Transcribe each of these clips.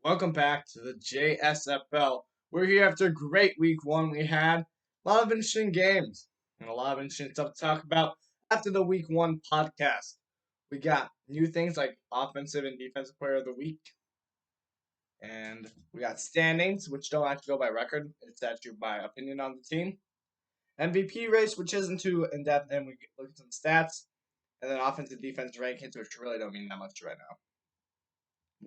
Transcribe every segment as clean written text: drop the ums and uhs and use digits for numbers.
Welcome back to the JSFL. We're here after a great week one. We had a lot of interesting games and a lot of interesting stuff to talk about after the week one podcast. We got new things like offensive and defensive player of the week, and we got standings, which don't actually go by record, it's actually by opinion on the team. MVP race, which isn't too in depth, and we look at some stats, and then offensive defense rankings, which really don't mean that much right now.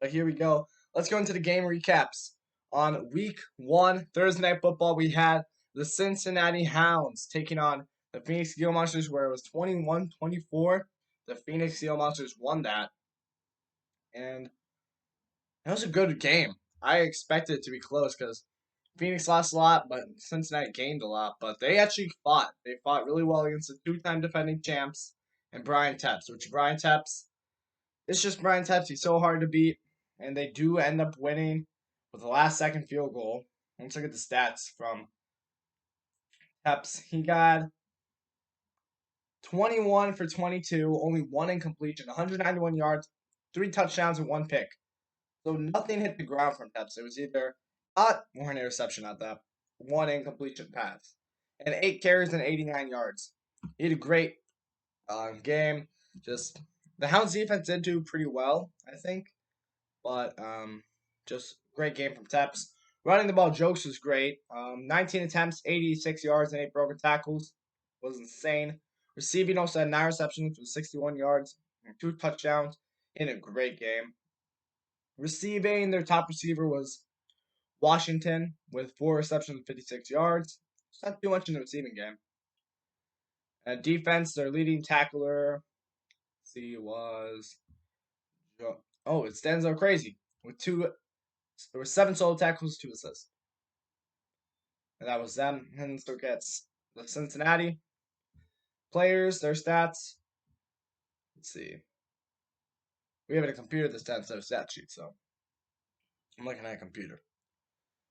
But here we go. Let's go into the game recaps. On week one, Thursday Night Football, we had the Cincinnati Hounds taking on the Phoenix Steel Monsters, where it was 21-24. The Phoenix Steel Monsters won that. And it was a good game. I expected it to be close because Phoenix lost a lot, but Cincinnati gained a lot. But they actually fought. They fought really well against the two-time defending champs and Brian Tepps, which Brian Tepps, it's just Brian Tepps. He's so hard to beat. And they do end up winning with the last second field goal. Let's look at the stats from Tepps. He got 21 for 22, only one incompletion, 191 yards, 3 touchdowns, and 1 pick. So nothing hit the ground from Tepps. It was either or an interception at that. One incompletion pass. And 8 carries and 89 yards. He had a great game. Just the Hounds defense did do pretty well, I think. But just great game from Tepps. Running the ball, Jokes was great. 19 attempts, 86 yards, and 8 broken tackles. Was insane. Receiving also had 9 receptions with 61 yards and 2 touchdowns in a great game. Receiving, their top receiver was Washington with 4 receptions and 56 yards. It's not too much in the receiving game. Defense, their leading tackler, was it stands out crazy with 2. There were 7 solo tackles, 2 assists. And that was them. And let's look at the Cincinnati players, their stats. Let's see. We have a computer this time instead of stat sheet, so I'm looking at a computer.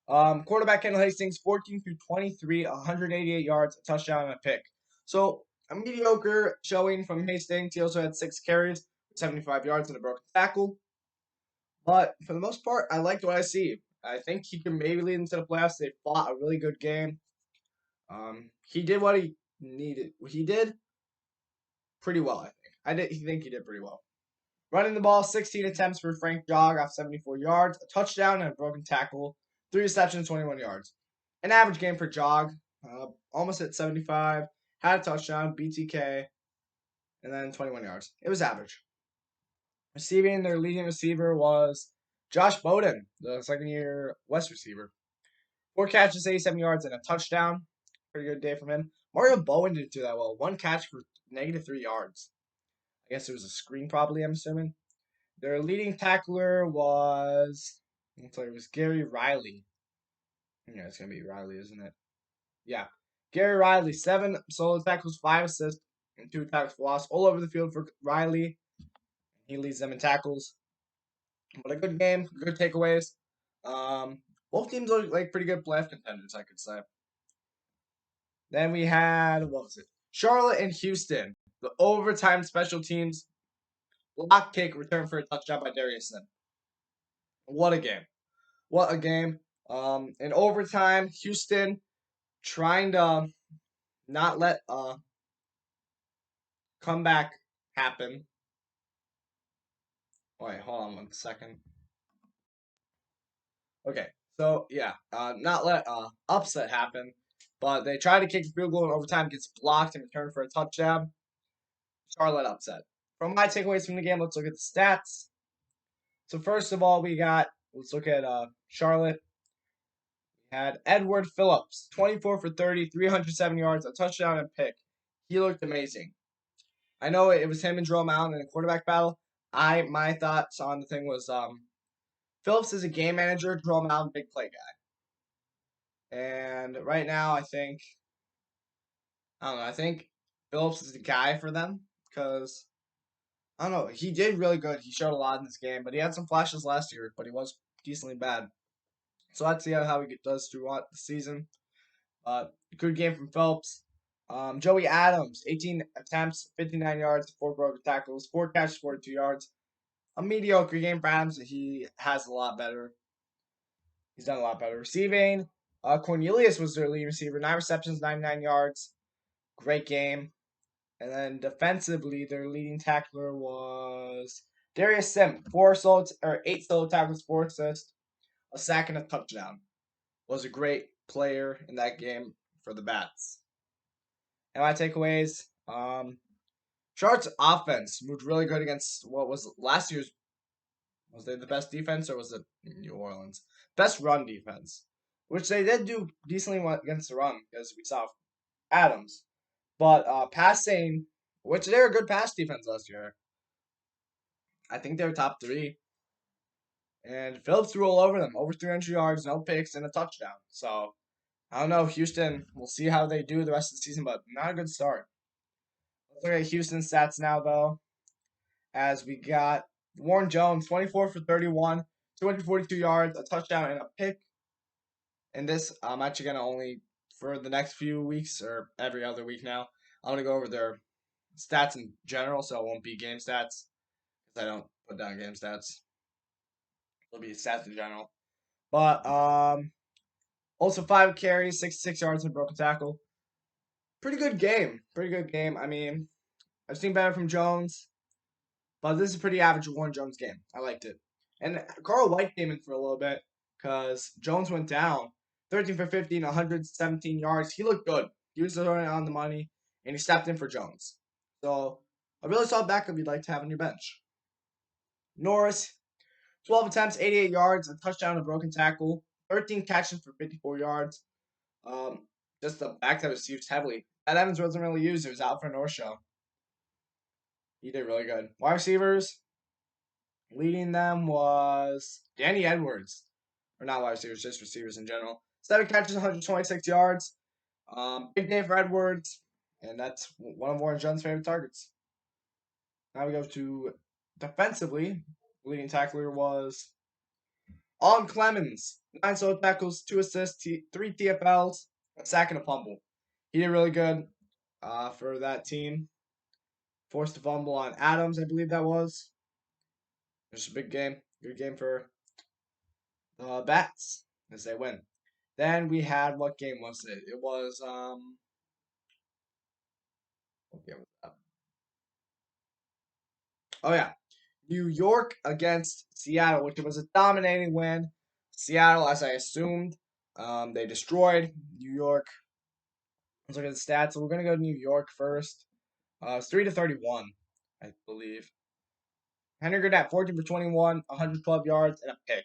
Quarterback Kendall Hastings, 14 through 23, 188 yards, a touchdown, and a pick. So a mediocre showing from Hastings. He also had 6 carries, 75 yards, and a broken tackle. But for the most part, I liked what I see. I think he can maybe lead into the playoffs. They fought a really good game. He did what he needed. He did pretty well, I think. I think he did pretty well. Running the ball, 16 attempts for Frank Jog off 74 yards, a touchdown and a broken tackle, 3 receptions, 21 yards. An average game for Jog, almost at 75, had a touchdown, BTK, and then 21 yards. It was average. Receiving, their leading receiver was Josh Bowden, the second-year West receiver. 4 catches, 87 yards, and a touchdown. Pretty good day from him. Mario Bowen didn't do that well. 1 catch for -3 yards. I guess it was a screen, probably, I'm assuming. Their leading tackler was, Gary Riley. Yeah, it's going to be Riley, isn't it? Yeah. Gary Riley, 7 solo tackles, 5 assists, and 2 tackles for loss. All over the field for Riley. He leads them in tackles. But a good game, good takeaways. Both teams are like pretty good playoff contenders, I could say. Then we had, Charlotte and Houston. The overtime special teams block kick return for a touchdown by Darius Smith. What a game. What a game. In overtime, Houston trying to not let a comeback happen. Wait, hold on 1 second. Okay, so yeah, not let upset happen, but they try to kick the field goal in overtime, gets blocked and returned for a touchdown. Charlotte upset. From my takeaways from the game, let's look at the stats. So first of all, let's look at Charlotte. We had Edward Phillips, 24 for 30, 307 yards, a touchdown and pick. He looked amazing. I know it was him and Jerome Allen in a quarterback battle. My thoughts on the thing was Phillips is a game manager, Jerome Allen, big play guy. And right now, I don't know, I think Phillips is the guy for them because, I don't know, he did really good. He showed a lot in this game, but he had some flashes last year, but he was decently bad. So let's see how he does throughout the season. Good game from Phelps. Joey Adams, 18 attempts, 59 yards, 4 broken tackles, 4 catches, 42 yards. A mediocre game for Adams. He has a lot better. He's done a lot better. Receiving, Cornelius was their lead receiver. 9 receptions, 99 yards. Great game. And then defensively, their leading tackler was Darius Sim. 8 solo tackles, 4 assists, a sack, and a touchdown. Was a great player in that game for the Bats. And my takeaways, Charlottes offense moved really good against what was last year's. Was they the best defense or was it New Orleans? Best run defense, which they did do decently against the run because we saw Adams. But passing, which they're a good pass defense last year. I think they're top 3. And Phillips threw all over them, over 300 yards, no picks, and a touchdown. So I don't know, Houston. We'll see how they do the rest of the season, but not a good start. Let's look at Houston's stats now, though. As we got Warren Jones, 24 for 31, 242 yards, a touchdown, and a pick. And this, I'm actually going to only, for the next few weeks, or every other week now, I'm going to go over their stats in general, so it won't be game stats, because I don't put down game stats. It'll be stats in general. But, also 5 carries, 66 yards, and a broken tackle. Pretty good game. Pretty good game. I mean, I've seen better from Jones. But this is a pretty average Warren Jones game. I liked it. And Carl White came in for a little bit because Jones went down. 13 for 15, 117 yards. He looked good. He was throwing on the money, and he stepped in for Jones. So, a really solid backup you'd like to have on your bench. Norris, 12 attempts, 88 yards, a touchdown, a broken tackle. 13 catches for 54 yards. Just the back that was used heavily. Ed Evans wasn't really used. It was Alfred North show. He did really good. Wide receivers, leading them was Danny Edwards. Or not wide receivers, just receivers in general. 7 catches, 126 yards. Big day for Edwards. And that's one of Warren Jones' favorite targets. Now we go to defensively. Leading tackler was Allen Clemens. 9 solo tackles, 2 assists, 3 TFLs, a sack, and a fumble. He did really good for that team. Forced a fumble on Adams, I believe that was. Just a big game. Good game for the Bats as they win. Then we had, what game was it? It was what game was that? Oh yeah, New York against Seattle, which was a dominating win. Seattle, as I assumed, they destroyed New York. Let's look at the stats. So we're gonna go to New York first. It's 3-31, I believe. Henry Gurnett, 14 for 21, 112 yards, and a pick.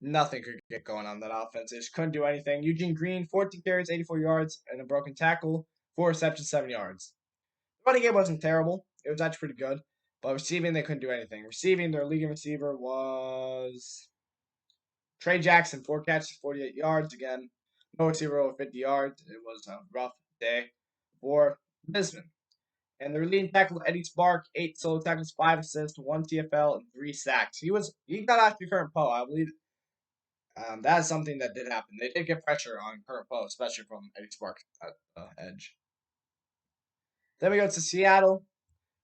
Nothing could get going on that offense. They just couldn't do anything. Eugene Green, 14 carries, 84 yards, and a broken tackle. 4 receptions, 7 yards. The running game wasn't terrible. It was actually pretty good. But receiving, they couldn't do anything. Receiving, their leading receiver was Trey Jackson, 4 catches, 48 yards. Again, no receiver over 50 yards. It was a rough day for Bisman. And their leading tackle, Eddie Spark, 8 solo tackles, 5 assists, 1 TFL, and 3 sacks. He got after Current Poe. I believe that is something that did happen. They did get pressure on Current Poe, especially from Eddie Spark at the edge. Then we go to Seattle,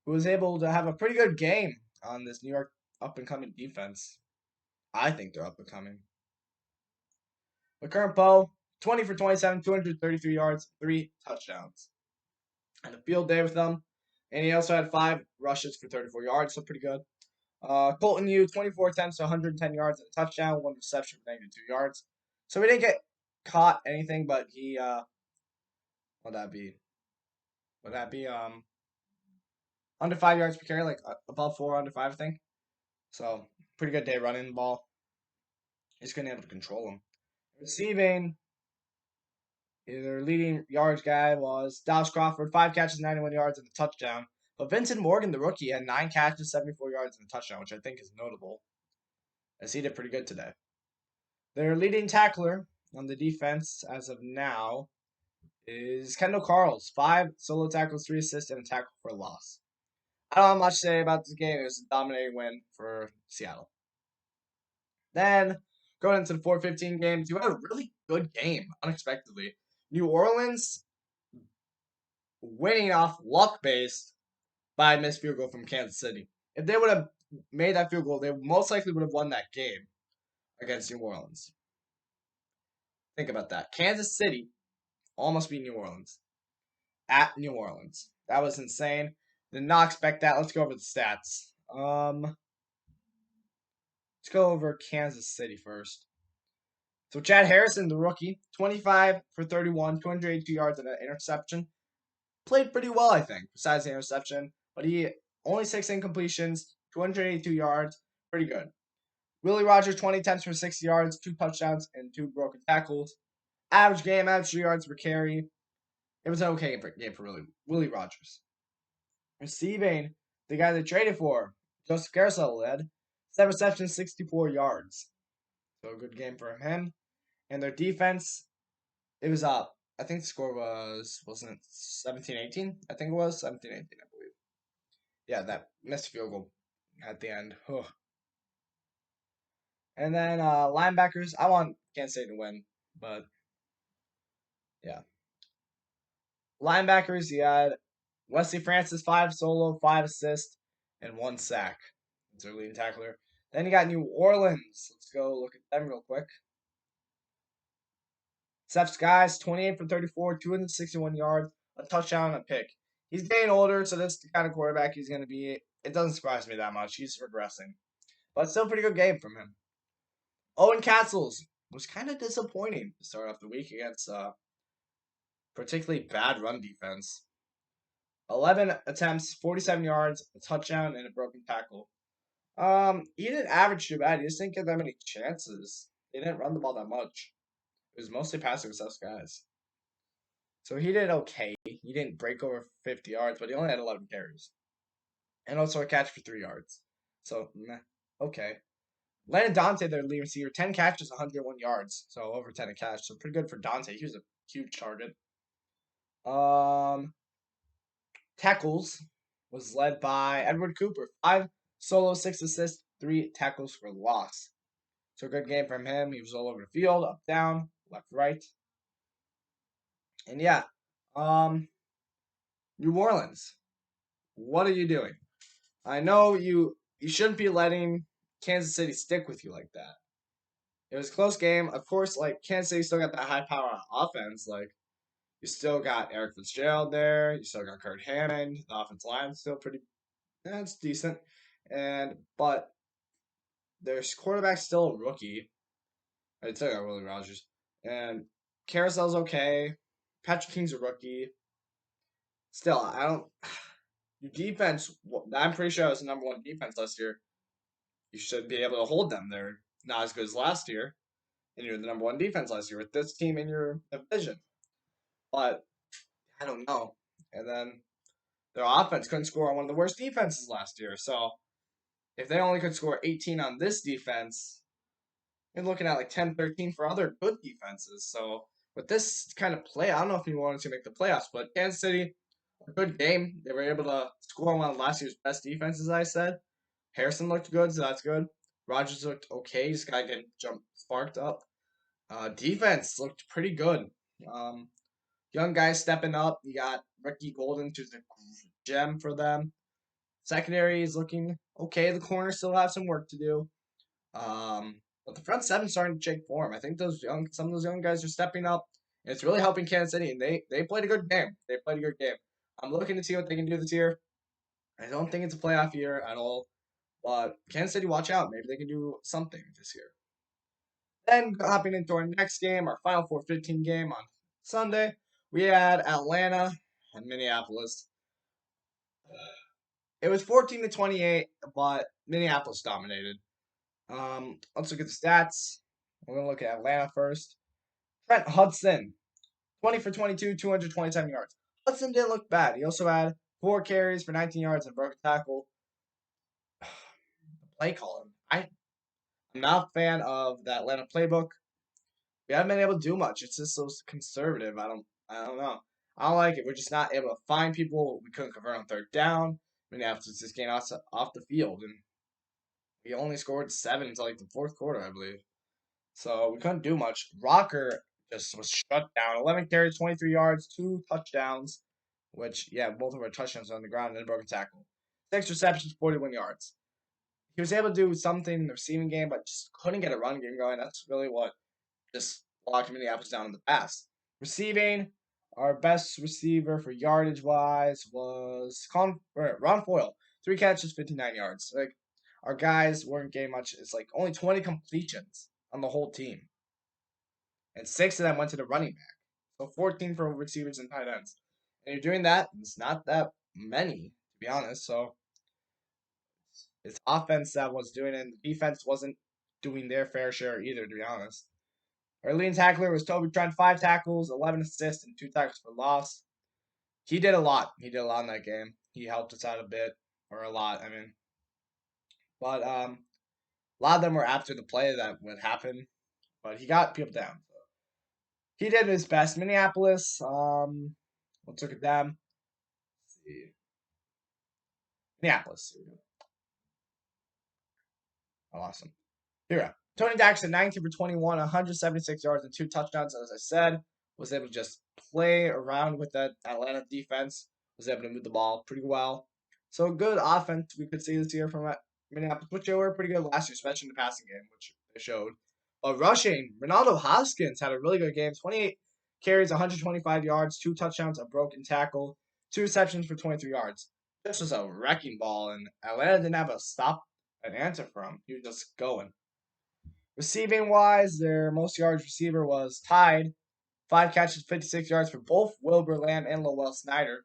who was able to have a pretty good game on this New York up-and-coming defense. I think they're up-and-coming. But Current Poe, 20 for 27, 233 yards, 3 touchdowns. Had a field day with them. And he also had 5 rushes for 34 yards, so pretty good. Colton Yu, 24 attempts, 110 yards and a touchdown, 1 reception for -2 yards. So we didn't get caught anything, but he what'd that be? Would that be under 5 yards per carry, like above 4, under 5, I think. So pretty good day running the ball. He's gonna be able to control him. Receiving, their leading yards guy was Dallas Crawford, 5 catches, 91 yards and a touchdown. But Vincent Morgan, the rookie, had 9 catches, 74 yards and a touchdown, which I think is notable, as he did pretty good today. Their leading tackler on the defense as of now is Kendall Carls. 5 solo tackles, 3 assists, and a tackle for a loss. I don't have much to say about this game. It was a dominating win for Seattle. Then, going into the 4:15 games, you had a really good game, unexpectedly. New Orleans winning off luck-based by a missed field goal from Kansas City. If they would have made that field goal, they most likely would have won that game against New Orleans. Think about that. Kansas City almost beat New Orleans at New Orleans. That was insane. Did not expect that. Let's go over the stats. Let's go over Kansas City first. So Chad Harrison, the rookie, 25 for 31, 282 yards and an interception. Played pretty well, I think, besides the interception. But he only 6 incompletions, 282 yards. Pretty good. Willie Rogers, 20 attempts for 60 yards, 2 touchdowns, and 2 broken tackles. Average game, average 3 yards per carry. It was an okay game for Willie Rogers. Receiving, the guy they traded for, Joseph Carousel led, 7 receptions, 64 yards. So a good game for him. And their defense, it was up. I think the score wasn't it 17-18? I think it was 17-18, I believe. Yeah, that missed field goal at the end. Ugh. And then linebackers, I want Kansas State to win, but yeah. Linebackers, you had Wesley Francis, 5 solo, 5 assists, and 1 sack. That's their leading tackler. Then you got New Orleans. Let's go look at them real quick. Seth Skies, 28 for 34, 261 yards, a touchdown, and a pick. He's getting older, so this is the kind of quarterback he's going to be. It doesn't surprise me that much. He's regressing. But still a pretty good game from him. Owen Castles was kind of disappointing to start off the week against particularly bad run defense. 11 attempts, 47 yards, a touchdown, and a broken tackle. He didn't average too bad. He just didn't get that many chances. He didn't run the ball that much. It was mostly passing with us guys. So he did okay. He didn't break over 50 yards, but he only had 11 carries. And also a catch for 3 yards. So, meh, okay. Landon Dante, their leading receiver, 10 catches, 101 yards. So over 10 a catch. So pretty good for Dante. He was a huge target. Tackles was led by Edward Cooper. 5 solo, 6 assists, 3 tackles for loss. So good game from him. He was all over the field, up, down, left, right. And yeah, New Orleans, what are you doing? I know you shouldn't be letting Kansas City stick with you like that. It was a close game. Of course, like Kansas City still got that high power offense. Like you still got Eric Fitzgerald there. You still got Kurt Hammond. The offensive line's still pretty. That's decent. But their quarterback's still a rookie. I still got Willie Rogers. And Carousel's okay. Patrick King's a rookie. Still, I don't. Your defense, I'm pretty sure it was the number 1 defense last year. You should be able to hold them. They're not as good as last year. And you're the number 1 defense last year with this team in your division. But I don't know. And then their offense couldn't score on one of the worst defenses last year. So if they only could score 18 on this defense, you're looking at like 10, 13 for other good defenses. So with this kind of play, I don't know if you wanted to make the playoffs, but Kansas City, a good game. They were able to score on one of last year's best defenses, I said. Harrison looked good, so that's good. Rogers looked okay. This guy getting sparked up. Defense looked pretty good. Young guys stepping up. You got Ricky Golden, who's a gem for them. Secondary is looking okay. The corners still have some work to do. But the front seven's starting to take form. I think some of those young guys are stepping up. And it's really helping Kansas City. And they played a good game. They played a good game. I'm looking to see what they can do this year. I don't think it's a playoff year at all. But Kansas City, watch out. Maybe they can do something this year. Then hopping into our next game, our Final Four 15 game on Sunday, we had Atlanta and Minneapolis. It was 14-28, but Minneapolis dominated. Let's look at the stats. We're going to look at Atlanta first. Trent Hudson, 20 for 22, 227 yards. Hudson didn't look bad. He also had 4 carries for 19 yards and broke a tackle. Play calling. I'm not a fan of the Atlanta playbook. We haven't been able to do much. It's just so conservative. I don't know. I don't like it. We're just not able to find people. We couldn't convert on 3rd down. Minneapolis just getting off the field, and we only scored 7 until like the 4th quarter, I believe. So we couldn't do much. Rocker just was shut down. 11 carries, 23 yards, 2 touchdowns, which, yeah, both of our touchdowns on the ground and a broken tackle. 6 receptions, 41 yards. He was able to do something in the receiving game, but just couldn't get a run game going. That's really what just locking Minneapolis down in the past. Receiving, our best receiver for yardage wise was Ron Foyle. 3 catches, 59 yards. Like our guys weren't getting much. It's like only 20 completions on the whole team, and 6 of them went to the running back. So 14 for receivers and tight ends. And you're doing that. It's not that many, to be honest. So it's offense that was doing it, and the defense wasn't doing their fair share either, to be honest. Our leading tackler was Toby Trent, 5 tackles, 11 assists, and 2 tackles for loss. He did a lot. He did a lot in that game. He helped us out a bit, or a lot, I mean. But a lot of them were after the play that would happen, but he got people down. So he did his best. Minneapolis, let's look at them. Let's see. Minneapolis. I lost him. Here we go. Tony Daxton, 19 for 21, 176 yards and 2 touchdowns. As I said, was able to just play around with that Atlanta defense. Was able to move the ball pretty well. So good offense we could see this year from Minneapolis, which they were pretty good last year, especially in the passing game, which they showed. Rushing, Ronaldo Hoskins had a really good game. 28 carries, 125 yards, 2 touchdowns, a broken tackle, 2 receptions for 23 yards. This was a wrecking ball, and Atlanta didn't have an answer for him. He was just going. Receiving wise, their most yards receiver was tied. 5 catches, 56 yards for both Wilbur Lamb and Lowell Snyder.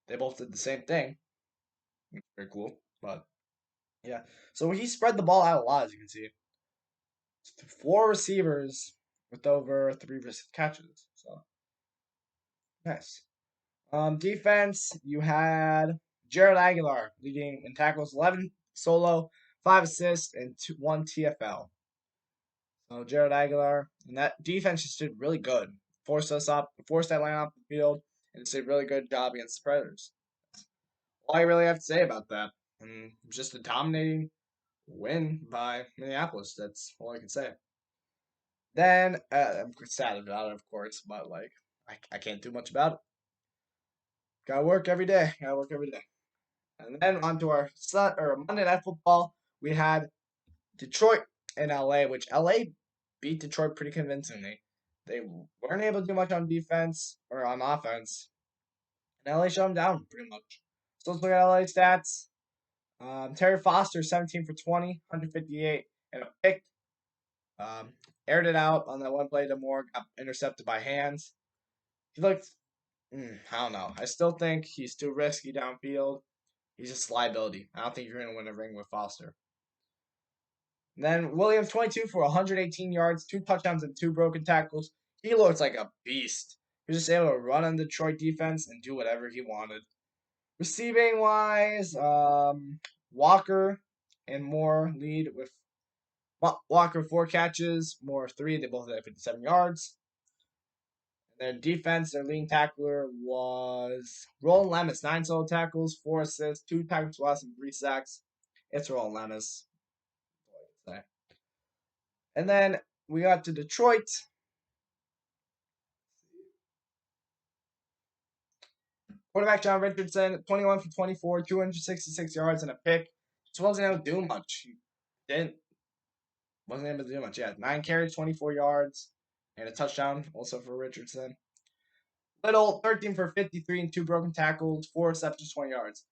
They both did the same thing. Very cool. But yeah. So he spread the ball out a lot, as you can see. 4 receivers with over 3 catches. So nice. Defense, you had Jared Aguilar leading in tackles, 11 solo, 5 assists, and 1 TFL. So Jared Aguilar, and that defense just did really good. Forced Atlanta off the field, and did a really good job against the Predators. All I really have to say about that. And just a dominating win by Minneapolis. That's all I can say. Then, I'm sad about it, of course, but like, I can't do much about it. Gotta work every day. Gotta work every day. And then on to our Monday Night Football, we had Detroit and LA, which LA beat Detroit pretty convincingly. They weren't able to do much on defense or on offense, and LA shut them down pretty much. So let's look at LA stats. Terry Foster, 17 for 20, 158, and a pick. Aired it out on that one play to Moore, got intercepted by hands. He looked, I don't know. I still think he's too risky downfield. He's just liability. I don't think you're going to win a ring with Foster. And then Williams, 22 for 118 yards, 2 touchdowns, and 2 broken tackles. He looks like a beast. He was just able to run on the Detroit defense and do whatever he wanted. Receiving wise, Walker and Moore lead with Walker 4 catches, Moore 3. They both had 57 yards. And their defense, their leading tackler was Roland Lemus, 9 solo tackles, 4 assists, 2 tackles for loss, and 3 sacks. It's Roland Lemus. And then we got to Detroit. Quarterback John Richardson, 21 for 24, 266 yards and a pick. Just wasn't able to do much. Wasn't able to do much. Yeah, 9 carries, 24 yards, and a touchdown also for Richardson. Little, 13 for 53 and 2 broken tackles, 4 receptions, 20 yards.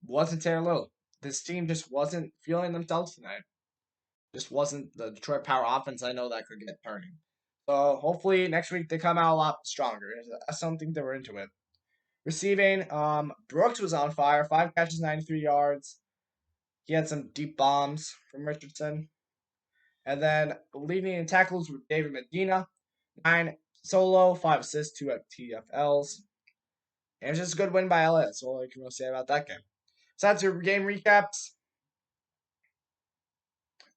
Wasn't Taylor Little. This team just wasn't feeling themselves tonight. Just wasn't the Detroit Power offense I know that could get turning. So hopefully next week they come out a lot stronger. I don't think they were into it. Receiving, Brooks was on fire. 5 catches, 93 yards. He had some deep bombs from Richardson. And then leading in tackles with David Medina. 9 solo, 5 assists, 2 TFLs. And it's just a good win by LA. That's all I can really say about that game. So that's your game recaps.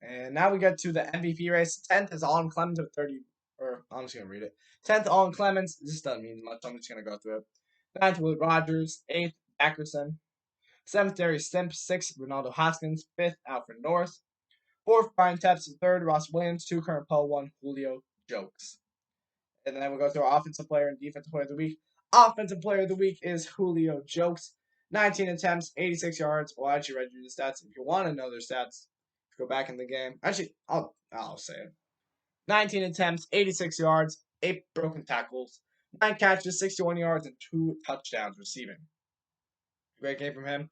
And now we get to the MVP race. 10th is Allen Clemens with 30. Or I'm just going to read it. 10th, Allen Clemens. This doesn't mean much. I'm just going to go through it. 9th, Will Rogers. 8th, Dackerson. 7th, Darius Stimps. 6th, Ronaldo Hoskins. 5th, Alfred North. 4th, Brian Tepps. 3rd, Ross Williams. 2, Current Poe. 1, Julio Jokes. And then we'll go to our offensive player and defensive player of the week. Offensive player of the week is Julio Jokes. 19 attempts, 86 yards. Well, I actually read you the stats. If you want to know their stats, go back in the game. Actually, I'll say it. 19 attempts, 86 yards, 8 broken tackles, 9 catches, 61 yards, and 2 touchdowns receiving. Great game from him.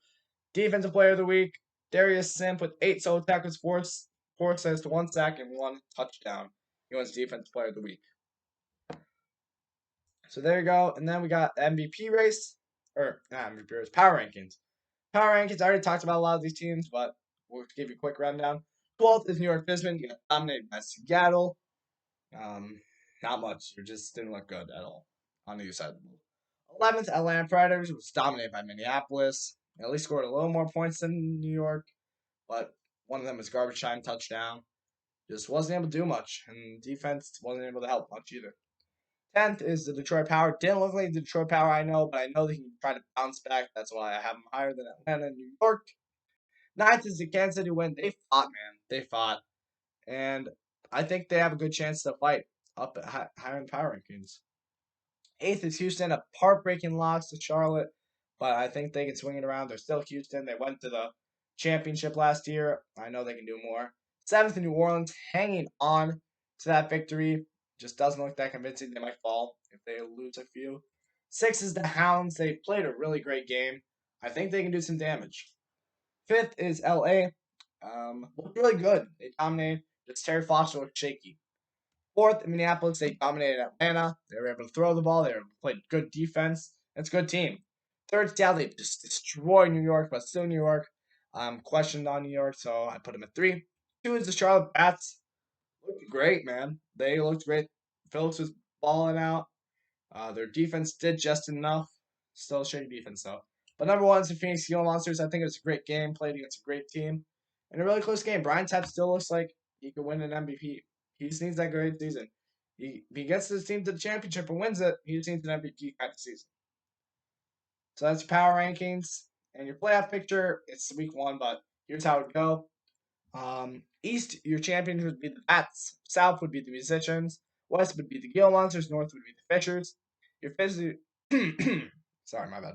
Defensive player of the week, Darius Simp with 8 solo tackles, 4 assists, 1 sack, and 1 touchdown. He wins defensive player of the week. So there you go. And then we got MVP race, or not MVP race, power rankings. Power rankings, I already talked about a lot of these teams, but we'll give you a quick rundown. 12th is New York Bisman. You got dominated by Seattle. Not much. You just didn't look good at all on either side of the ball. 11th, Atlanta Predators was dominated by Minneapolis. They at least scored a little more points than New York, but one of them was garbage time touchdown. Just wasn't able to do much, and defense wasn't able to help much either. 10th is the Detroit Power. Didn't look like the Detroit Power I know, but I know they can try to bounce back. That's why I have them higher than Atlanta and New York. 9th is the Kansas City Wind. They fought, man. They fought. And I think they have a good chance to fight up at higher in power rankings. 8th is Houston, a heartbreaking loss to Charlotte, but I think they can swing it around. They're still Houston. They went to the championship last year. I know they can do more. 7th, New Orleans, hanging on to that victory. Just doesn't look that convincing. They might fall if they lose a few. 6th is the Hounds. They played a really great game. I think they can do some damage. 5th is LA. Looked really good. They dominated. Just Terry Foster looked shaky. 4th, Minneapolis, they dominated Atlanta. They were able to throw the ball. They played good defense. It's a good team. 3rd, Seattle, they just destroyed New York, but still New York. Questioned on New York, so I put them at 3. 2 is the Charlotte Bats. Looked great, man. They looked great. Phillips was balling out. Their defense did just enough. Still a shitty defense, though. But number 1 is the Phoenix Steel Monsters. I think it was a great game. Played against a great team. And a really close game. Brian Tapp still looks like he could win an MVP. He just needs that great season. If he gets his team to the championship and wins it, he just needs an MVP kind of season. So that's your power rankings. And your playoff picture, it's week 1, but here's how it would go. East, your champions would be the Bats. South would be the Musicians. West would be the Gila Monsters. North would be the Fishers. Your fifth seed, sorry, my bad.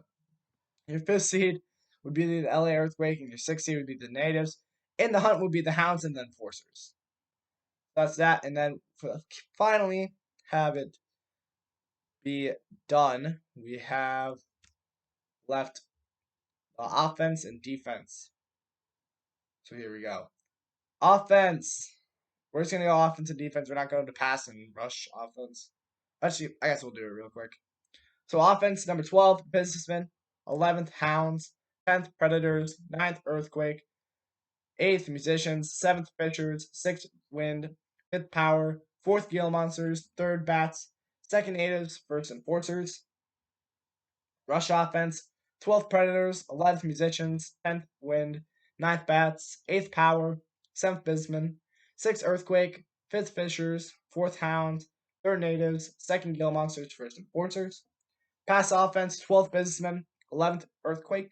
Your 5th seed would be the LA Earthquake, and your 6th seed would be the Natives. In the hunt would be the Hounds and the Enforcers. That's that, and then finally have it be done. We have left offense and defense. So here we go. Offense. We're just gonna go offense and defense. We're not going to pass and rush offense. Actually, I guess we'll do it real quick. So offense, number 12, Businessmen. 11th, Hounds. 10th, Predators. 9th, Earthquake. 8th, Musicians. 7th, Pitchers. 6th, Wind. 5th, Power. 4th, Gila Monsters. 3rd, Bats. 2nd, Natives. 1st, Enforcers. Rush offense, 12th, Predators. 11th, Musicians. 10th, Wind. 9th, Bats. 8th, Power. 7th, Bisman. 6th, Earthquake. 5th, Fishers. 4th, Hounds. 3rd, Natives. 2nd, Gila Monsters. 1st, Enforcers. Pass offense, 12th, Businessmen. 11th, Earthquake.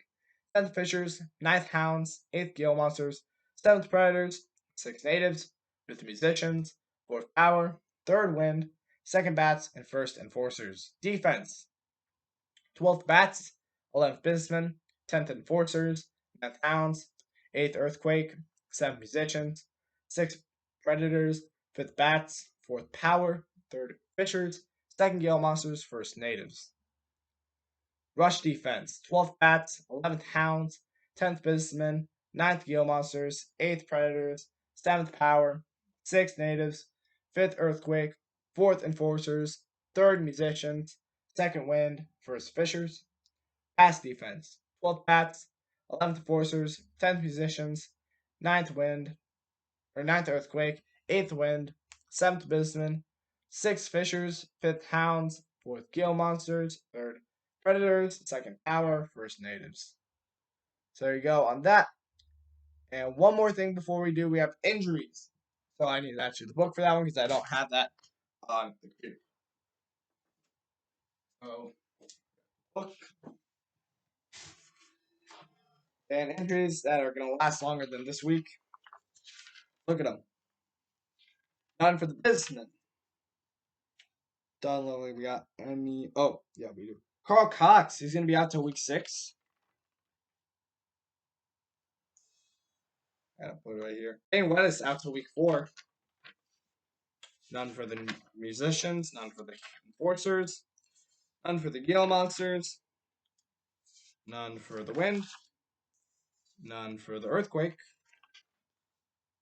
10th, Fishers. 9th, Hounds. 8th, Gila Monsters. 7th, Predators. 6th, Natives. 5th, Musicians. 4th, Power. 3rd, Wind. 2nd, Bats. And 1st, Enforcers. Defense. 12th, Bats. 11th, Businessmen. 10th, Enforcers. 9th, Hounds. 8th, Earthquake. 7th, Musicians. 6th, Predators. 5th, Bats. 4th, Power. 3rd, Fishers. 2nd, Gila Monsters. 1st, Natives. Rush defense, 12th Bats, 11th Hounds, 10th Businessmen, 9th Gila Monsters, 8th Predators, 7th Power, 6th Natives, 5th Earthquake, 4th Enforcers, 3rd Musicians, 2nd Wind, 1st Fishers. Pass defense, 12th Bats, 11th Enforcers, 10th Musicians, 9th Wind, or 9th Earthquake, 8th Wind, 7th Businessmen, 6th Fishers, 5th Hounds, 4th Gila Monsters, 3rd Predators, 2nd Power, 1st Natives. So there you go on that. And one more thing before we do, we have injuries. So I need actually the book for that one because I don't have that on the computer. So, book. And injuries that are going to last longer than this week. Look at them. None for the Businessmen. Done, lovely. We got any. Oh, yeah, we do. Carl Cox, he's going to be out till week 6. I gotta put it right here. Dane Wettis out till week 4. None for the Musicians. None for the Enforcers. None for the Gale Monsters. None for the Wind. None for the Earthquake.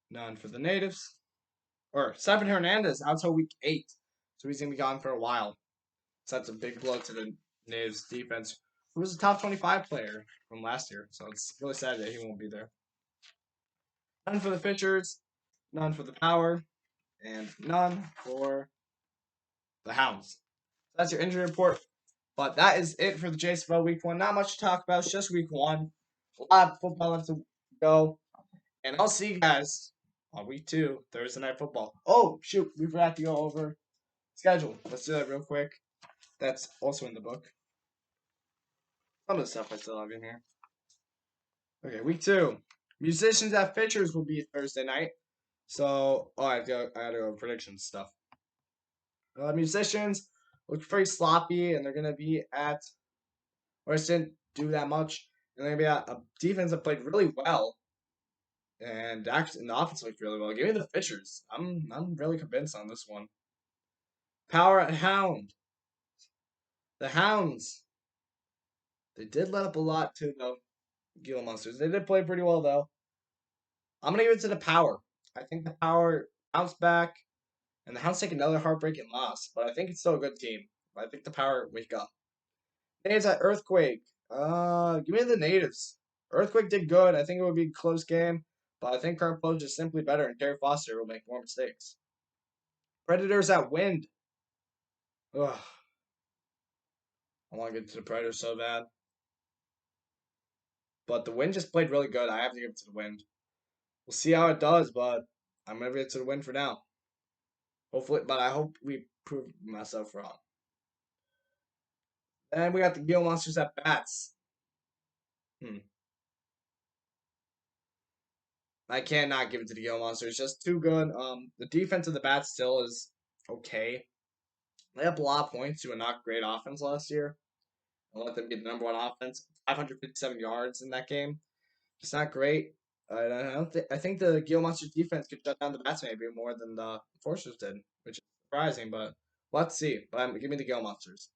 None for the Natives. Or Seven Hernandez out till week 8. So he's going to be gone for a while. So that's a big blow to the Natives defense, who was a top 25 player from last year. So it's really sad that he won't be there. None for the Fishers. None for the Power. And none for the Hounds. So that's your injury report. But that is it for the JSFL Week 1. Not much to talk about. It's just Week 1. A lot of football left to go. And I'll see you guys on Week 2, Thursday Night Football. Oh, shoot. We forgot to go over schedule. Let's do that real quick. That's also in the book. Some of the stuff I still have in here. Okay, Week 2. Musicians at Fishers will be Thursday night. So, I had to go predictions stuff. Musicians look pretty sloppy, and they're going to be at, or didn't do that much. And they're going to be at a defense that played really well. And actually, the offense looked really well. Give me the Fishers. I'm really convinced on this one. Power at Hound. The Hounds. They did let up a lot to the Gila Monsters. They did play pretty well, though. I'm going to give it to the Power. I think the Power bounced back, and the Hounds take another heartbreaking loss, but I think it's still a good team. I think the Power wake up. Natives at Earthquake. Give me the Natives. Earthquake did good. I think it would be a close game, but I think Current Poach is simply better, and Terry Foster will make more mistakes. Predators at Wind. Ugh. I want to get to the Predators so bad. But the Wind just played really good. I have to give it to the Wind. We'll see how it does, but I'm going to give it to the Wind for now. Hopefully, but I hope we prove myself wrong. And we got the Gale Monsters at Bats. I cannot give it to the Gale Monsters. It's just too good. The defense of the Bats still is okay. They have a lot of points to a not great offense last year. I'll let them get the number 1 offense. 557 yards in that game. It's not great. I think the Gale Monsters defense could shut down the Bats maybe more than the Enforcers did, which is surprising, but let's see. But give me the Gale Monsters.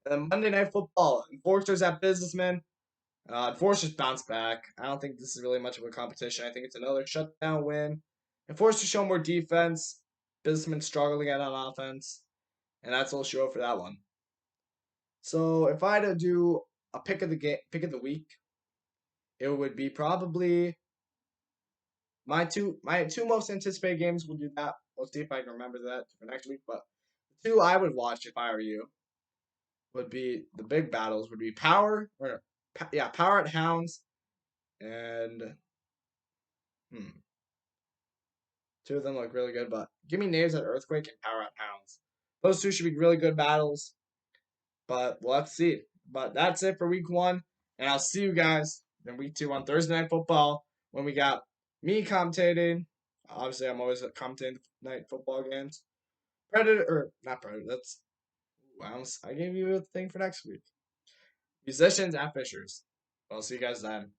And then Monday Night Football. Enforcers at Businessmen. Enforcers bounce back. I don't think this is really much of a competition. I think it's another shutdown win. Enforcers show more defense. Businessmen struggling at on offense. And that's all show for that one. So if I had to do a pick of the week, it would be probably my two most anticipated games. We'll do that. We'll see if I can remember that for next week. But the 2 I would watch if I were you would be the big battles. Would be Power at Hounds, and 2 of them look really good. But give me Natives at Earthquake and Power at Hounds. Those 2 should be really good battles. But we'll have to see. But that's it for week 1. And I'll see you guys in week 2 on Thursday Night Football when we got me commentating. Obviously, I'm always commentating night football games. Not Predator. I gave you a thing for next week. Musicians at Fishers. I'll see you guys then.